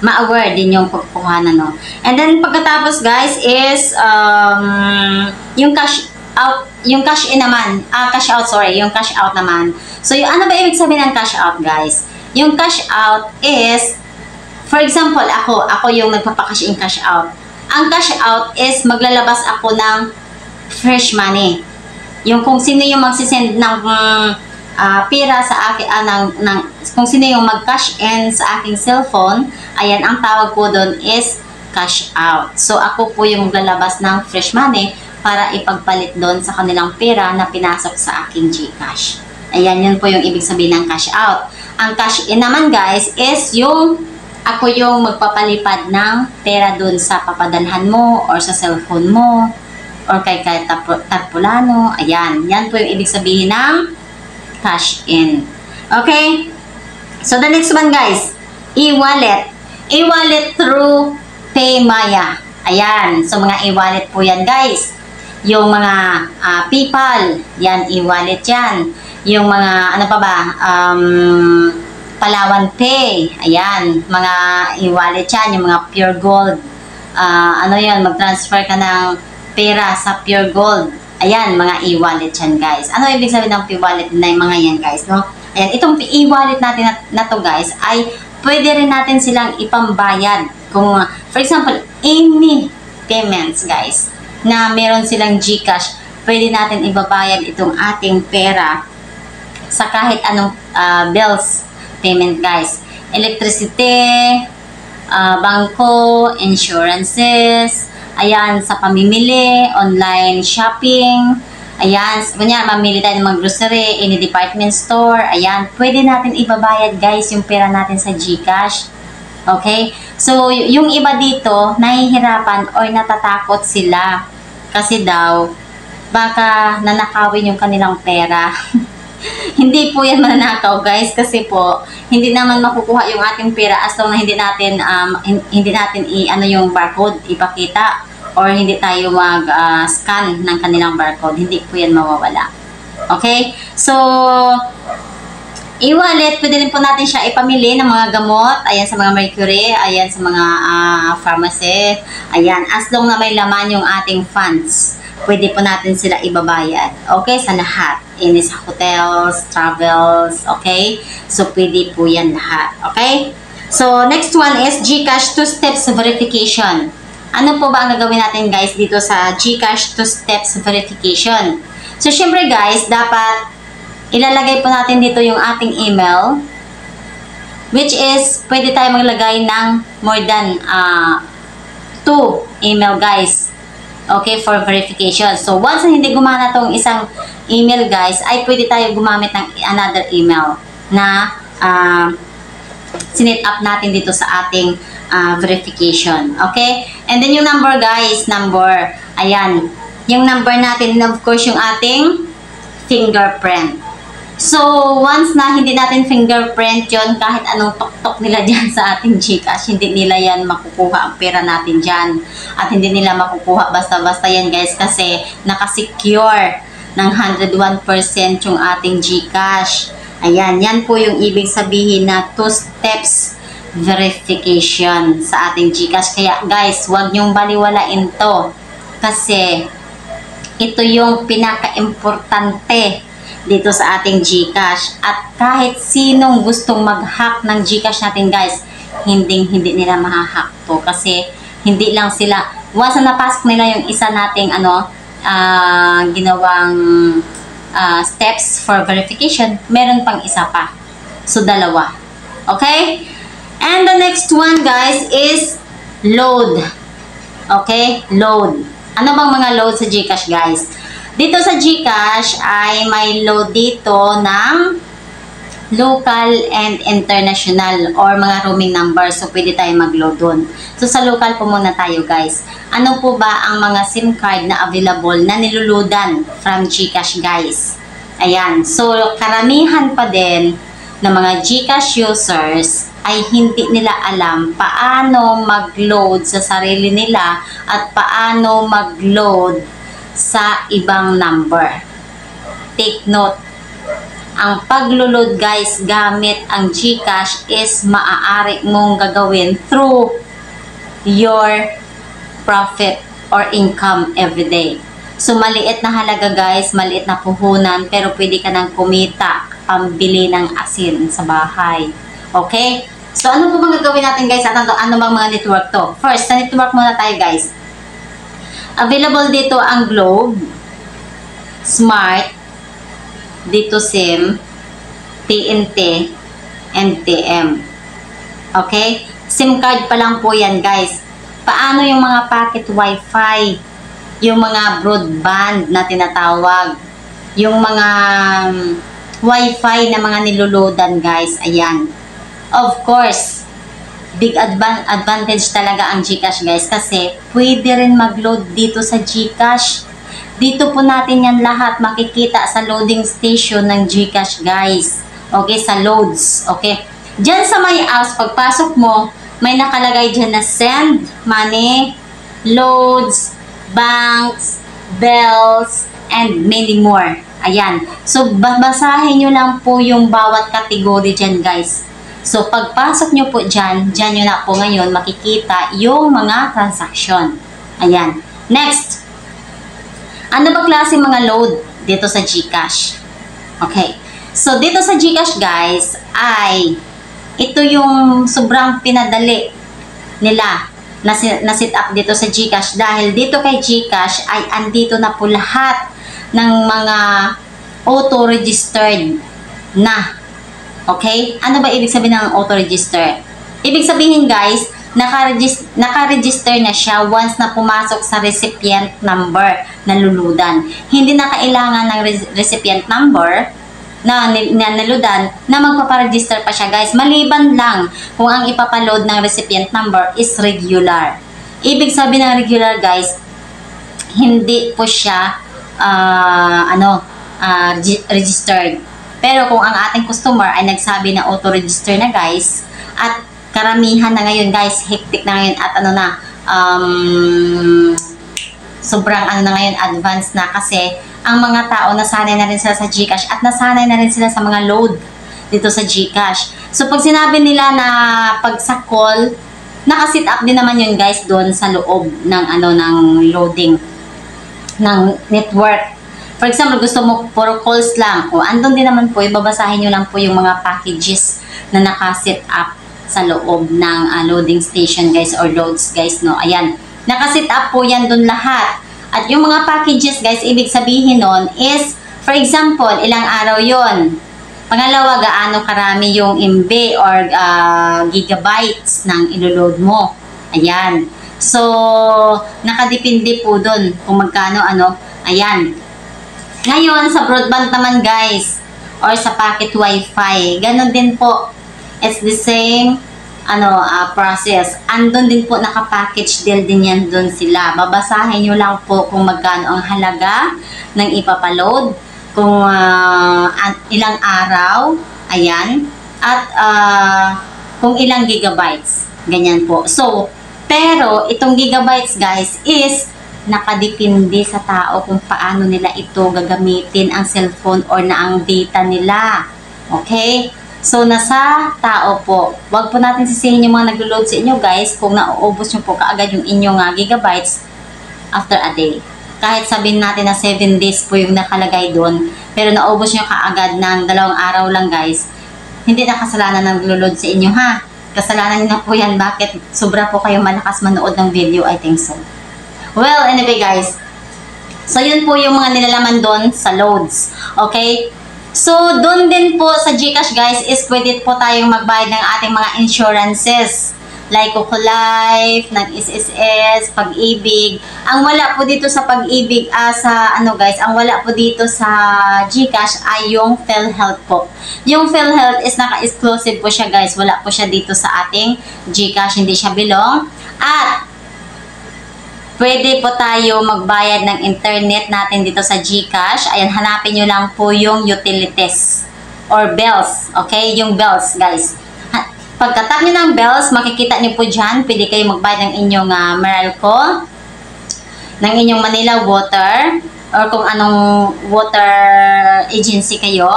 ma-aware din yung pagkukuhanan, no? And then pagkatapos guys is yung cash out, yung cash in naman, cash out, sorry, yung cash out naman. So yung ano ba ibig sabihin ng cash out guys? Yung cash out is, for example, ako yung nagpapa-cash in, cash out. Ang cash out is maglalabas ako ng fresh money. Yung kung sino yung magsisend ng pera sa akin, kung sino yung mag-cash in sa aking cellphone, ayan, ang tawag po doon is cash out. So, ako po yung maglalabas ng fresh money para ipagpalit doon sa kanilang pera na pinasok sa aking GCash. Ayan, yun po yung ibig sabihin ng cash out. Ang cash in naman guys is yung ako yung magpapalipad ng pera doon sa papadalhan mo or sa cellphone mo or kay tarpulano. Ayan, yan po yung ibig sabihin ng cash in. Okay? So, the next one guys, e-wallet. E-wallet through PayMaya. Ayan. So, mga e-wallet po yan guys. Yung mga PayPal, yan, e-wallet yan. Yung mga, ano pa ba, Palawan Pay. Ayan. Mga e-wallet yan. Yung mga Pure Gold. Ano yan, mag-transfer ka ng pera sa Pure Gold. Ayan, mga e-wallet yan guys. Ano ibig sabihin ng e-wallet na yung mga yan guys, no? Ayan, itong e-wallet natin na to guys, ay pwede rin natin silang ipambayad. Kung, for example, any payments guys, na meron silang GCash, pwede natin ibabayad itong ating pera sa kahit anong bills payment guys. Electricity, bangko, insurances, ayan, sa pamimili, online shopping, ayan, kunya, mamili tayo ng mga grocery, any department store, ayan, pwede natin ibabayad guys yung pera natin sa GCash. Okay? So, yung iba dito, nahihirapan or natatakot sila kasi daw, baka nanakawin yung kanilang pera. Hindi po yan mananakaw guys kasi po, hindi naman makukuha yung ating pera as long na hindi natin yung barcode ipakita or hindi tayo mag-scan ng kanilang barcode. Hindi po yan mawawala. Okay? So, e-wallet, pwede rin po natin siya ipamili ng mga gamot. Ayan, sa mga Mercury. Ayan, sa mga pharmacy. Ayan, as long na may laman yung ating funds, pwede po natin sila ibabayad. Okay? Sa lahat. Sa hotels, travels. Okay? So, pwede po yan lahat. Okay? So, next one is GCash 2 steps verification. Ano po ba ang gagawin natin guys dito sa GCash 2 steps verification? So, syempre guys, dapat ilalagay po natin dito yung ating email, which is, pwede tayo maglagay ng more than 2 email guys. Okay, for verification. So, once na hindi gumana tong isang email, guys, ay pwede tayo gumamit ng another email na sinet up natin dito sa ating verification. Okay? And then yung number, guys, number. Ayan. Yung number natin, of course, yung ating fingerprint. So, once na hindi natin fingerprint yon, kahit anong tok-tok nila dyan sa ating GCash, hindi nila yan makukuha ang pera natin dyan. At hindi nila makukuha basta-basta yan, guys, kasi nakasecure ng 101% yung ating GCash. Ayan, yan po yung ibig sabihin na 2 steps verification sa ating GCash. Kaya, guys, huwag nyong baliwalain to. Kasi, ito yung pinaka-importante dito sa ating GCash. At kahit sinong gustong mag-hack ng GCash natin, guys, hindi nila mahahack to. Kasi hindi lang sila, once na napasok nila yung isa nating ginawang steps for verification, meron pang isa pa. So, dalawa. Okay? And the next one, guys, is load. Okay? Load. Ano bang mga load sa GCash, guys? Dito sa GCash ay may load dito ng local and international or mga roaming number. So, pwede tayo mag-load dun. So, sa local po muna tayo, guys. Ano po ba ang mga SIM card na available na niluludan from GCash, guys? Ayan. So, karamihan pa din ng mga GCash users ay hindi nila alam paano mag-load sa sarili nila at paano mag-load sa ibang number. Take note, ang paglo-load, guys, gamit ang GCash is maaari mong gagawin through your profit or income everyday. So, maliit na halaga, guys, maliit na puhunan, pero pwede ka nang kumita pambili ng asin sa bahay. Okay? So, ano po bang gagawin natin, guys? At ano bang mga network to? First, sa network muna tayo, guys. Available dito ang Globe, Smart, dito SIM, TNT, and TM. Okay? SIM card pa lang po yan, guys. Paano yung mga packet Wi-Fi? Yung mga broadband na tinatawag? Yung mga Wi-Fi na mga niluludan, guys. Ayan. Of course, big advantage talaga ang GCash, guys, kasi pwede rin mag-load dito sa GCash. Dito po natin yan lahat makikita sa loading station ng GCash, guys. Okay, sa loads. Okay. Diyan sa may apps, pagpasok mo, may nakalagay dyan na send money, loads, banks, bells, and many more. Ayan. So, basahin nyo lang po yung bawat category dyan, guys. So, pagpasok nyo po dyan nyo na po ngayon makikita yung mga transaction. Ayan. Next. Ano ba klase mga load dito sa GCash? Okay. So, dito sa GCash, guys, ay ito yung sobrang pinadali nila na set up dito sa GCash. Dahil dito kay GCash ay andito na po lahat ng mga auto-registered na. Okay? Ano ba ibig sabihin ng auto-register? Ibig sabihin, guys, naka-register na siya once na pumasok sa recipient number na luludan. Hindi na kailangan ng recipient number na naludan na magpaparegister pa siya, guys. Maliban lang kung ang ipapaload ng recipient number is regular. Ibig sabihin ng regular, guys, hindi po siya registered. Pero kung ang ating customer ay nagsabi na auto-register na, guys, at karamihan na ngayon, guys, hectic na ngayon at sobrang na ngayon, advanced na kasi ang mga tao nasanay na rin sila sa GCash at nasanay na rin sila sa mga load dito sa GCash. So, pag sinabi nila na pag sa call, nakasit up din naman yun, guys, doon sa loob ng ng loading ng network. For example, gusto mo puro calls lang. O, andun din naman po, ibabasahin nyo lang po yung mga packages na nakaset up sa loob ng loading station, guys, or loads, guys, no? Ayan. Nakaset up po yan dun lahat. At yung mga packages, guys, ibig sabihin nun is, for example, ilang araw yon. Pangalawa, gaano karami yung MB or gigabytes ng iloload mo. Ayan. So, nakadepende po dun kung magkano ano. Ayan. Ngayon, sa broadband naman guys, or sa packet wifi, ganun din po. It's the same process. Andun din po, naka-package deal din yan dun sila. Babasahin nyo lang po kung magkano ang halaga ng ipapaload, kung ilang araw, ayan, at kung ilang gigabytes. Ganyan po. So, pero itong gigabytes guys is nakadepende sa tao kung paano nila ito gagamitin ang cellphone or na ang data nila. Okay? So, nasa tao po. Huwag po natin sisihin yung mga naglo-load sa inyo guys kung nauubos nyo po kaagad yung inyong gigabytes after a day. Kahit sabihin natin na 7 days po yung nakalagay doon, pero naubos nyo kaagad ng 2 araw lang guys, hindi na kasalanan ng naglo-load sa inyo ha. Kasalanan nyo na po yan. Bakit? Sobra po kayo malakas manood ng video, I think so. Well, anyway guys. So, yun po yung mga nilalaman doon sa loads. Okay? So, doon din po sa GCash guys is pwede po tayong magbayad ng ating mga insurances. Like Kukulife, ng SSS, Pag-ibig. Ang wala po dito sa Pag-ibig, ang wala po dito sa GCash ay yung PhilHealth po. Yung PhilHealth is naka-exclusive po siya guys. Wala po siya dito sa ating GCash. Hindi siya belong. At pwede po tayo magbayad ng internet natin dito sa GCash. Ayan, hanapin nyo lang po yung utilities or bells. Okay? Yung bells, guys. Pagka-tap nyo ng bells, makikita nyo po dyan, pwede kayo magbayad ng inyong Meralco, ng inyong Manila Water, or kung anong water agency kayo.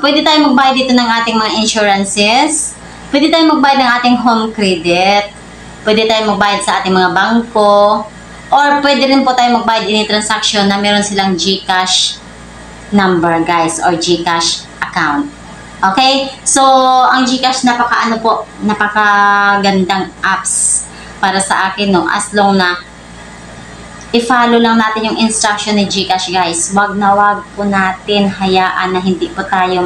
Pwede tayo magbayad dito ng ating mga insurances. Pwede tayo magbayad ng ating home credit. Pwede tayo magbayad sa ating mga bangko, or pwede rin po tayo magbayad in transaction na meron silang GCash number guys, or GCash account. Okay? So, ang GCash napakagandang apps para sa akin, no? As long na i-follow lang natin yung instruction ni GCash guys. Wag na wag po natin hayaan na hindi po tayo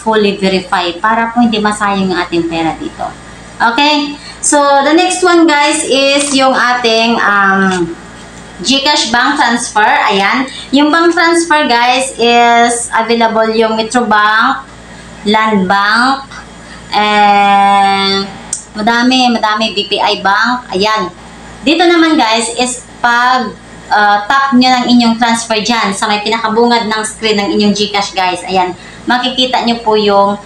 fully verify para po hindi masayang yung ating pera dito. Okay? So, the next one guys is yung ating GCash bank transfer. Ayan. Yung bank transfer guys is available yung Metrobank, Land Bank, and madami, BPI Bank. Ayan. Dito naman guys is pag tap nyo ng inyong transfer dyan sa may pinakabungad ng screen ng inyong GCash guys. Ayan. Makikita nyo po yung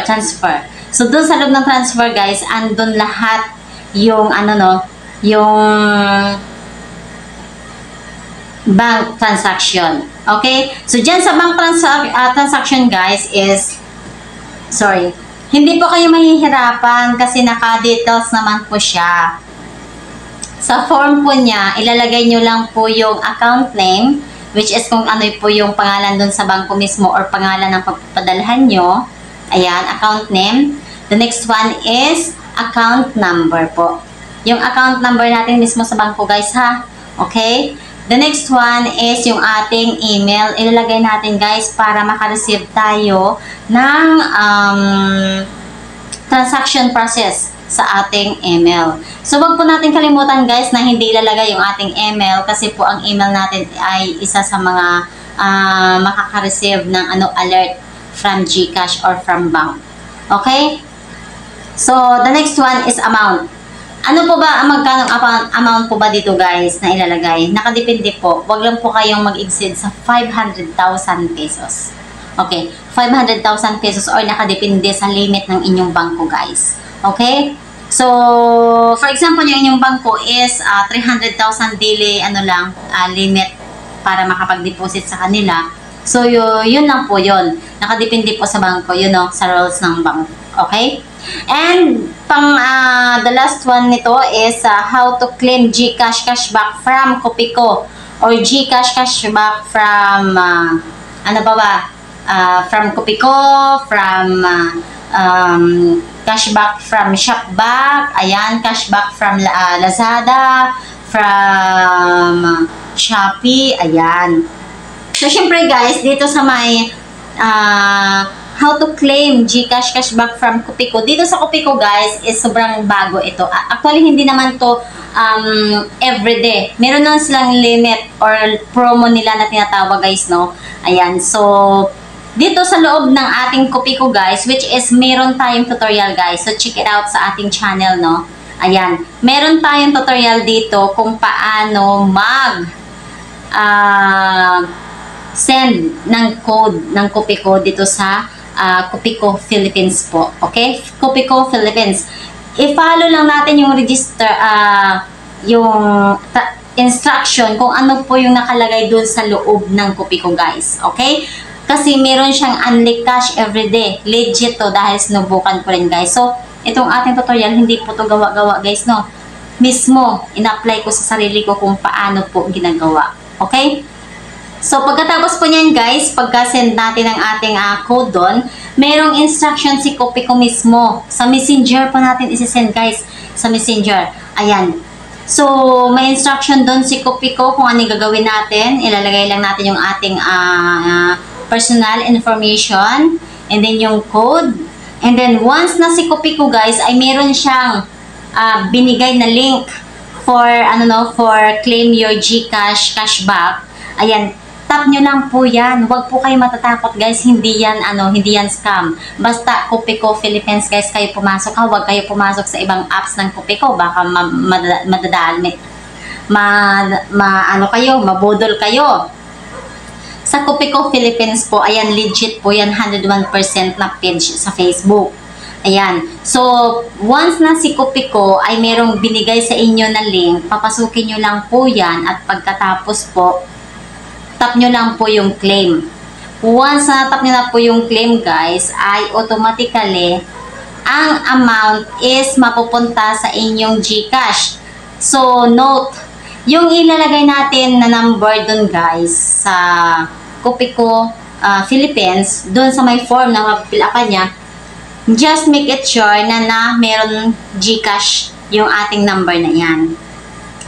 transfer. So, dun sa loob ng transfer, guys, andun lahat yung, yung bank transaction. Okay? So, dyan sa bank transaction, guys, is, hindi po kayo mahihirapan kasi naka-details naman po siya. Sa form po niya, ilalagay nyo lang po yung account name, which is kung ano po yung pangalan dun sa bangko mismo or pangalan ng pagpapadalhan nyo. Ayan, account name. The next one is account number po. Yung account number natin mismo sa bangko guys ha. Okay? The next one is yung ating email. Ilalagay natin guys para makareceive tayo ng transaction process sa ating email. So, wag po natin kalimutan guys na hindi ilalagay yung ating email kasi po ang email natin ay isa sa mga makaka-receive ng alert from GCash or from bank. Okay? So, the next one is amount. Ano po ba, magkano amount po ba dito guys na ilalagay? Nakadepende po. Wag lang po kayong mag-exceed sa 500,000 pesos. Okay, 500,000 pesos or nakadepende sa limit ng inyong bangko guys. Okay? So, for example, yung inyong bangko is 300,000 daily limit para makapag-deposit sa kanila. So, yun lang po yun. Nakadepende po sa bangko, sa rules ng bank. Okay? And, the last one nito is how to claim GCash cashback from Kopiko or GCash cashback from, from Kopiko, from cashback from Shopback, ayan, cashback from Lazada, from Shopee, ayan. So, syempre guys, dito sa may how to claim GCash cashback from Kopiko. Dito sa Kopiko guys, is sobrang bago ito. Actually, hindi naman to everyday. Meron lang silang limit or promo nila na tinatawag guys, no? Ayan, so dito sa loob ng ating Kopiko guys, which is meron tayong tutorial guys. So check it out sa ating channel, no? Ayan, meron tayong tutorial dito kung paano send ng code ng Kopiko dito sa Kopiko Philippines po. Okay? Kopiko Philippines. I-follow lang natin yung register, yung instruction kung ano po yung nakalagay dun sa loob ng Kopiko guys. Okay? Kasi meron siyang unlock cash everyday. Legit to dahil sinubukan ko rin guys. So, itong ating tutorial, hindi po to gawa-gawa guys, no? Mismo, in-apply ko sa sarili ko kung paano po ginagawa. Okay? So, pagkatapos po niyan guys, pagka-send natin ang ating code doon, merong instruction si Kopiko mismo. Sa Messenger po natin isi-send guys. Sa Messenger. Ayan. So, may instruction doon si Kopiko kung ano yung gagawin natin. Ilalagay lang natin yung ating personal information. And then yung code. And then, once na si Kopiko guys, ay meron siyang binigay na link for, for claim your GCash cashback. Ayan. Tap nyo lang po yan. Huwag po kayo matatakot guys. Hindi yan, hindi yan scam. Basta Kopiko Philippines guys, kayo pumasok ha. Huwag kayo pumasok sa ibang apps ng Kopiko. Baka mabudol kayo. Sa Kopiko Philippines po, ayan, legit po yan. 101% na page sa Facebook. Ayan. So, once na si Kopiko ay merong binigay sa inyo na link, papasukin nyo lang po yan at pagkatapos po, tap nyo lang po yung claim. Once na tap nyo na po yung claim guys, ay automatically ang amount is mapupunta sa inyong GCash. So, note, yung ilalagay natin na number dun guys sa Kopiko Philippines, dun sa may form na mapilapan niya, just make it sure na meron GCash yung ating number na yan.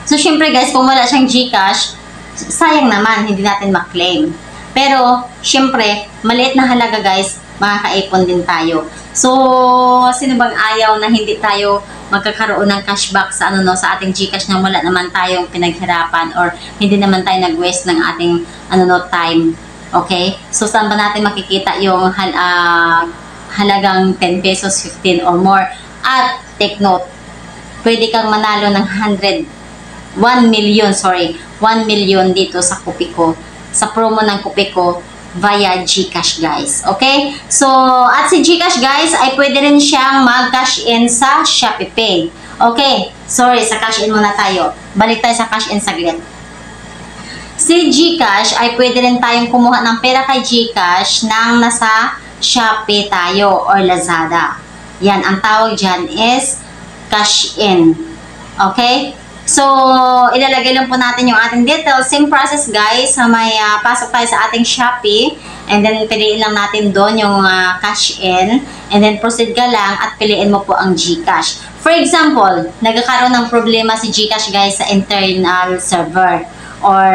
So, syempre guys, kung wala siyang GCash, sayang naman, hindi natin maklaim. Pero, syempre, maliit na halaga guys, makakaipon din tayo. So, sino bang ayaw na hindi tayo magkakaroon ng cashback sa sa ating GCash na wala naman tayong pinaghirapan or hindi naman tayo nag-waste ng ating time. Okay? So, saan ba natin makikita yung halagang 10 pesos, 15 or more? At, take note, pwede kang manalo ng 1 million dito sa Kopiko. Sa promo ng Kopiko via GCash guys. Okay? So, at si GCash guys ay pwede rin siyang mag-cash in sa Shopee Pay. Okay? Sorry, sa cash in muna tayo. Balik tayo sa cash in saglit. Si GCash ay pwede rin tayong kumuha ng pera kay GCash nang nasa Shopee tayo or Lazada. Yan, ang tawag dyan is cash in. Okay? So, ilalagay lang po natin yung ating details. Same process guys. May pasok tayo sa ating Shopee. And then, piliin lang natin doon yung cash in. And then, proceed ka lang at piliin mo po ang GCash. For example, nagkakaroon ng problema si GCash guys sa internal server. Or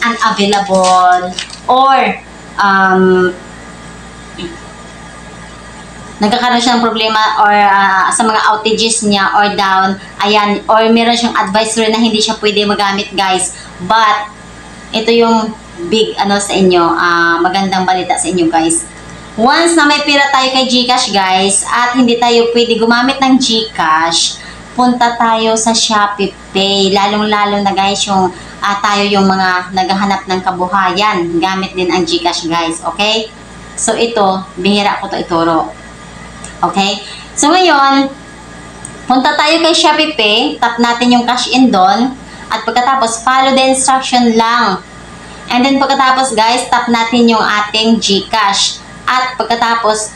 unavailable. Or nagkakaroon siya ng problema or sa mga outages niya or down, ayan, or meron siyang advisory na hindi siya pwede magamit guys. But, ito yung big sa inyo, magandang balita sa inyo guys. Once na may pera tayo kay GCash guys, at hindi tayo pwede gumamit ng GCash, punta tayo sa Shopee Pay. Lalong-lalo na guys, yung tayo yung mga naghahanap ng kabuhayan, gamit din ang GCash guys, okay? So, ito, bihira ko to ituro. Okay? So, ngayon, punta tayo kay Shopee Pay. Tap natin yung cash in doon. At pagkatapos, follow the instruction lang. And then, pagkatapos, guys, tap natin yung ating GCash. At pagkatapos,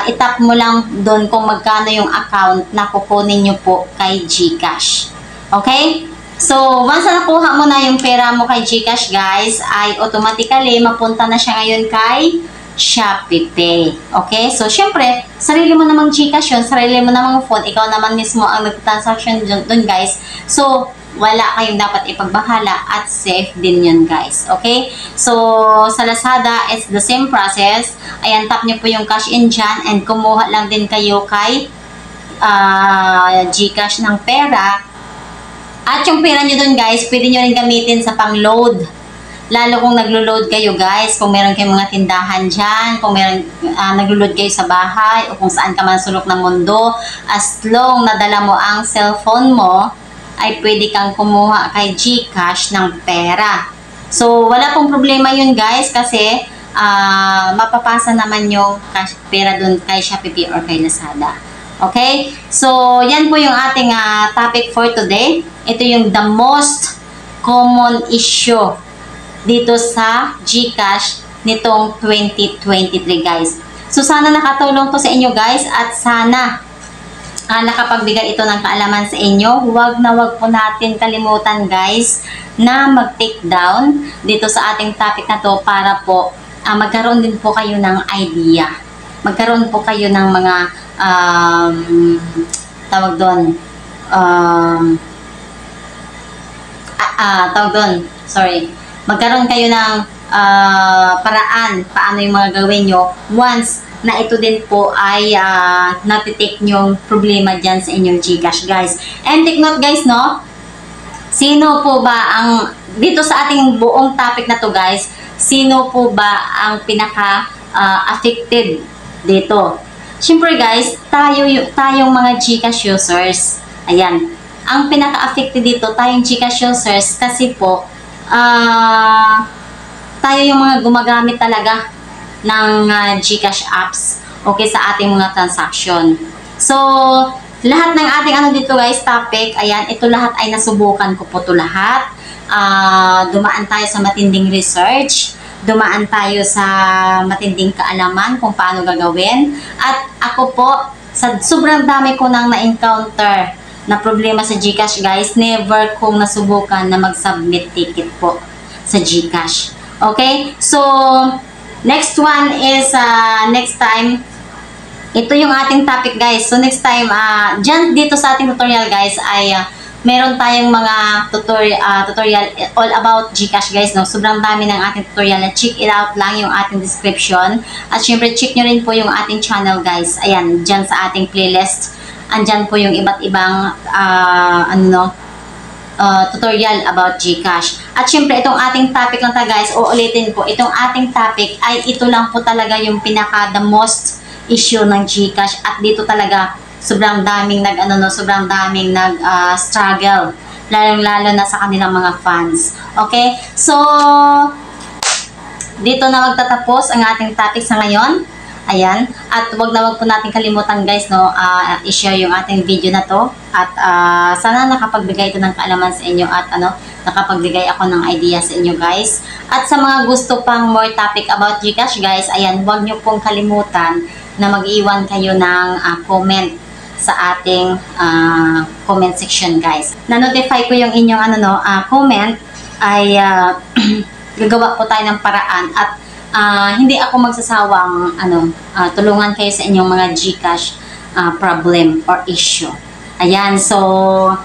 itap mo lang doon kung magkano yung account na kukunin nyo po kay GCash. Okay? So, once na nakuha mo na yung pera mo kay GCash, guys, ay automatically, mapunta na siya ngayon kay Shopee Pay. Okay? So, syempre, sarili mo namang GCash yun, sarili mo namang phone, ikaw naman mismo ang nag-transaction dun guys. So, wala kayong dapat ipagbahala at safe din yun guys. Okay? So, sa Lazada, it's the same process. Ayan, tap nyo po yung cash in dyan and kumuha lang din kayo kay GCash ng pera. At yung pera nyo dun guys, pwede nyo rin gamitin sa pang-load. Lalo kung naglo-load kayo guys, kung meron kayong mga tindahan dyan, kung meron naglo-load kayo sa bahay o kung saan ka man sulok ng mundo, as long na dala mo ang cellphone mo, ay pwede kang kumuha kay GCash ng pera. So, wala pong problema yun guys kasi mapapasa naman yung pera dun kay Shopee or kay Lazada. Okay? So, yan po yung ating topic for today. Ito yung the most common issue dito sa GCash nitong 2023 guys. So sana nakatulong to sa inyo guys at sana nakapagbigay ito ng kaalaman sa inyo. Huwag na huwag po natin kalimutan guys na mag-take down dito sa ating topic na to para po magkaroon din po kayo ng idea. Magkaroon po kayo ng mga tawag doon magkaroon kayo ng paraan paano yung mga gawin nyo once na ito din po ay natitake nyong problema dyan sa inyong GCash guys. And take note guys, no? Sino po ba ang, dito sa ating buong topic na to guys, sino po ba ang pinaka-affected dito? Siyempre guys, tayong mga GCash users. Ayan. Ang pinaka-affected dito, tayong GCash users kasi po, tayo yung mga gumagamit talaga ng GCash apps okay sa ating mga transaction. So, lahat ng ating dito guys, topic, ayan, ito lahat ay nasubukan ko po ito lahat. Dumaan tayo sa matinding research, dumaan tayo sa matinding kaalaman kung paano gagawin. At ako po, sa sobrang dami ko nang na-encounter na problema sa GCash guys, never kong nasubukan na mag-submit ticket po sa GCash. Okay? So, next one is, next time, ito yung ating topic guys. So, next time, dyan dito sa ating tutorial guys, ay meron tayong mga tutorial all about GCash guys. No? Sobrang dami ng ating tutorial. Check it out lang yung ating description. At syempre, check nyo rin po yung ating channel guys. Ayan, dyan sa ating playlist. Andyan po yung iba't ibang tutorial about GCash. At syempre, itong ating topic lang ta guys, uulitin po, itong ating topic ay ito lang po talaga yung the most issue ng GCash. At dito talaga, sobrang daming struggle. Lalong-lalo na sa kanilang mga fans. Okay? So, dito na magtatapos ang ating topic sa ngayon. Ayan. At wag na wag po natin kalimutan guys, no, i-share yung ating video na to. At sana nakapagbigay ito ng kaalaman sa inyo at nakapagbigay ako ng idea sa inyo guys. At sa mga gusto pang more topic about GCash guys, ayan, wag nyo pong kalimutan na mag-iwan kayo ng comment sa ating comment section guys. Na-notify ko yung inyong comment ay gagawa po tayo ng paraan at hindi ako magsasawang tulungan kayo sa inyong mga GCash problem or issue. Ayan, so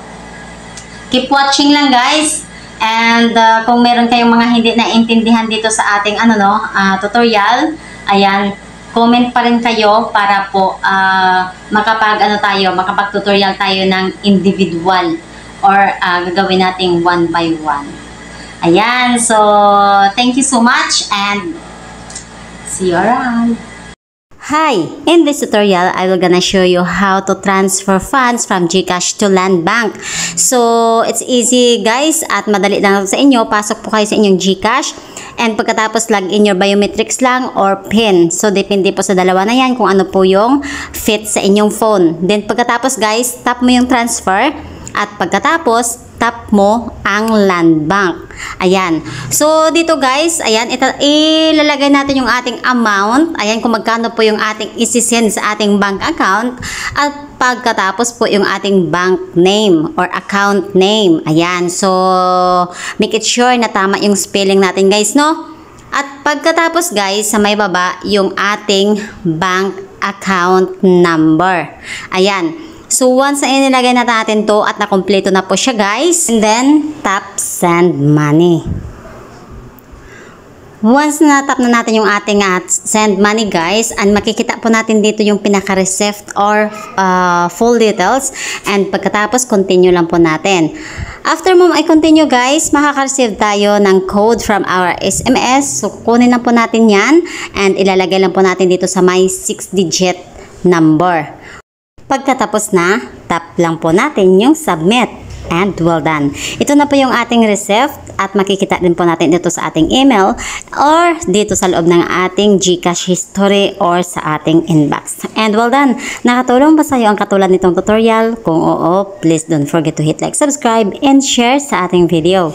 keep watching lang guys. And kung meron kayong mga hindi naintindihan dito sa ating tutorial, ayan, comment pa rin kayo para po makapag-tutorial tayo ng individual or gagawin nating one by one. Ayan, so thank you so much and see you around. Hi! In this tutorial, I will gonna show you how to transfer funds from GCash to Land Bank. So, it's easy guys at madali lang sa inyo. Pasok po kayo sa inyong GCash and pagkatapos log in your biometrics lang or PIN. So, depende po sa dalawa na yan kung ano po yung fit sa inyong phone. Then, pagkatapos guys, tap mo yung transfer at pagkatapos, tap mo ang Land Bank. Ayan. So, dito guys, ayan, ilalagay natin yung ating amount. Ayan, kung magkano po yung ating isi-send sa ating bank account. At pagkatapos po yung ating bank name or account name. Ayan. So, make it sure na tama yung spelling natin guys, no? At pagkatapos guys, sa may baba, yung ating bank account number. Ayan. So, once na inilagay na natin to at nakompleto na po siya guys, and then, tap send money. Once na tap na natin yung ating send money guys, and makikita po natin dito yung pinaka-receipt or full details, and pagkatapos continue lang po natin. After mo ay continue guys, makaka-receive tayo ng code from our SMS. So kunin lang po natin yan and ilalagay lang po natin dito sa my 6-digit number. Pagkatapos na, tap lang po natin yung submit. And well done. Ito na po yung ating receipt at makikita din po natin dito sa ating email or dito sa loob ng ating GCash history or sa ating inbox. And well done. Nakatulong ba sa iyo ang katulad nitong tutorial? Kung oo, please don't forget to hit like, subscribe, and share sa ating video.